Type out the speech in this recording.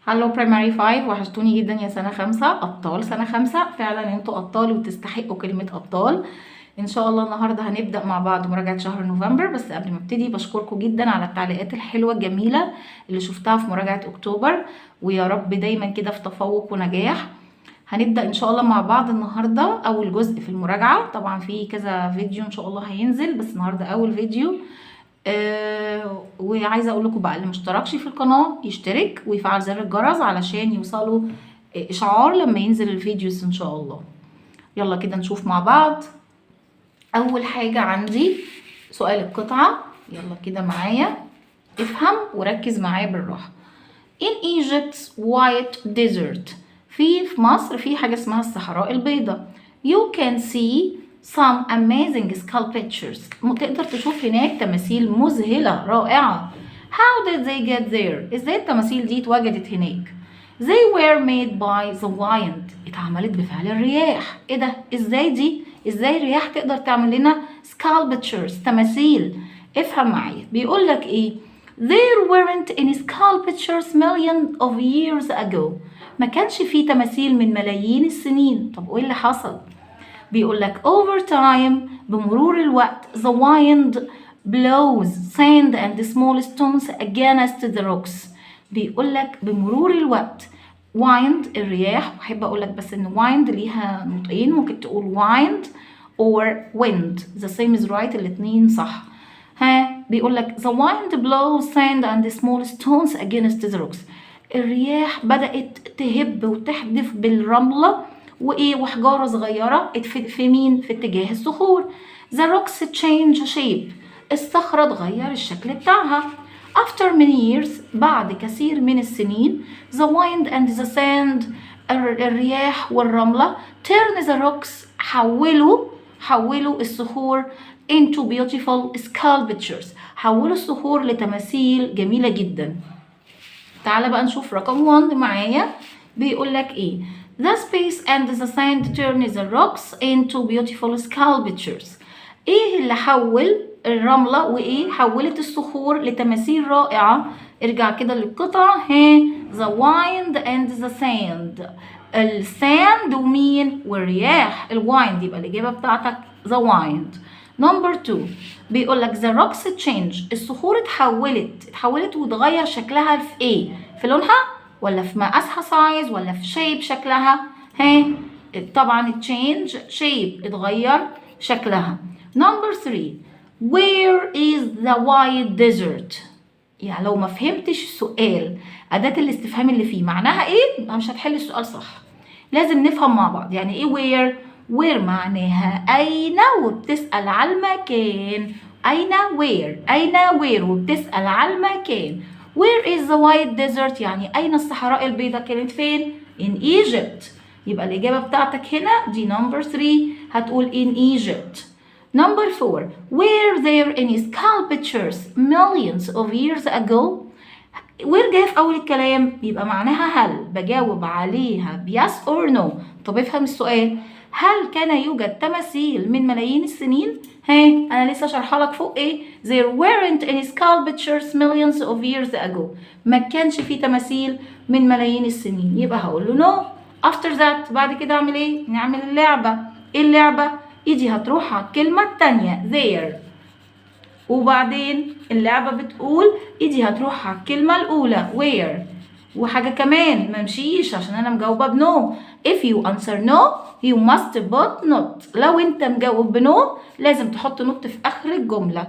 هلو برايمري 5، وحشتوني جدا يا سنة 5 أبطال. سنة 5 فعلا انتوا أبطال وتستحقوا كلمة أبطال. إن شاء الله النهاردة هنبدأ مع بعض مراجعة شهر نوفمبر، بس قبل ما ابتدي بشكركم جدا على التعليقات الحلوة الجميلة اللي شفتها في مراجعة أكتوبر، ويا رب دايما كده في تفوق ونجاح. هنبدأ إن شاء الله مع بعض النهاردة أول جزء في المراجعة. طبعا في كذا فيديو إن شاء الله هينزل، بس النهاردة أول فيديو. وعايزه اقول لكم بقى اللي مشتركش في القناه يشترك ويفعل زر الجرس علشان يوصلوا اشعار لما ينزل الفيديوز ان شاء الله. يلا كده نشوف مع بعض. اول حاجه عندي سؤال القطعه، يلا كده معايا افهم وركز معايا بالراحه. In Egypt's white desert، في مصر في حاجه اسمها الصحراء البيضاء. You can see some amazing sculptures، تقدر تشوف هناك تماثيل مذهلة رائعة. How did they get there؟ ازاي التماثيل دي اتوجدت هناك؟ They were made by the wind، اتعملت بفعل الرياح. ايه ده؟ ازاي دي؟ ازاي الرياح تقدر تعمل لنا sculptures تماثيل؟ افهم معايا، بيقول لك ايه؟ There weren't any sculptures millions of years ago، ما كانش في تماثيل من ملايين السنين. طب وايه اللي حصل؟ بيقول لك over time، بمرور الوقت the wind blows sand and small stones against the rocks. بيقول لك بمرور الوقت wind الرياح، بحب اقول لك بس ان wind ليها نطقين، ممكن تقول wind or wind the same is right، الاتنين صح. بيقول لك the wind blows sand and small stones against the rocks، الرياح بدأت تهب وتحدف بالرملة وحجارة صغيرة في مين؟ في اتجاه الصخور. The rocks change shape، الصخرة اتغير الشكل بتاعها. After many years، بعد كثير من السنين the wind and the sand، الرياح والرملة turn the rocks، حولوا الصخور into beautiful sculptures، حولوا الصخور لتماثيل جميلة جدا. تعال بقى نشوف رقم 1 معايا. بيقول لك ايه؟ The space and the sand turn the rocks into beautiful sculptures. ايه اللي حول الرملة وايه حولت الصخور لتماثيل رائعة؟ ارجع كده للقطع. The wind and the sand، الساند ومين؟ والرياح. الوايند يبقى الإجابة بتاعتك the wind. Number 2 بيقول لك the rocks change، الصخور اتحولت وتغير شكلها في ايه؟ في لونها ولا في مقاسها سايز ولا في شيب شكلها؟ طبعا change shape، اتغير شكلها. Number 3 where is the white desert؟ يعني لو ما فهمتش السؤال أداة الاستفهام اللي فيه معناها ايه مش هتحل السؤال صح. لازم نفهم مع بعض يعني ايه where معناها أين، وبتسأل على المكان. أين where وبتسأل على المكان. Where is the white desert؟ يعني أين الصحراء البيضاء كانت فين؟ In Egypt. يبقى الإجابة بتاعتك هنا دي number 3، هتقول in Egypt. Number 4 were there any sculptures millions of years ago؟ where جاية في أول الكلام يبقى معناها هل، بجاوب عليها yes or no. طب افهم السؤال، هل كان يوجد تماثيل من ملايين السنين؟ أنا لسه شرحها لك فوق إيه؟ There weren't any sculptures millions of years ago، ما كانش في تماثيل من ملايين السنين، يبقى هقول له no. After that بعد كده أعمل إيه؟ نعمل اللعبة. إيه اللعبة؟ إيدي هتروح على الكلمة التانية there، وبعدين اللعبة بتقول إيدي هتروح على الكلمة الأولى where. وحاجة كمان ممشيش عشان أنا مجاوبة بنو. If you answer no you must put not، لو أنت مجاوب بنو لازم تحط نوت في آخر الجملة.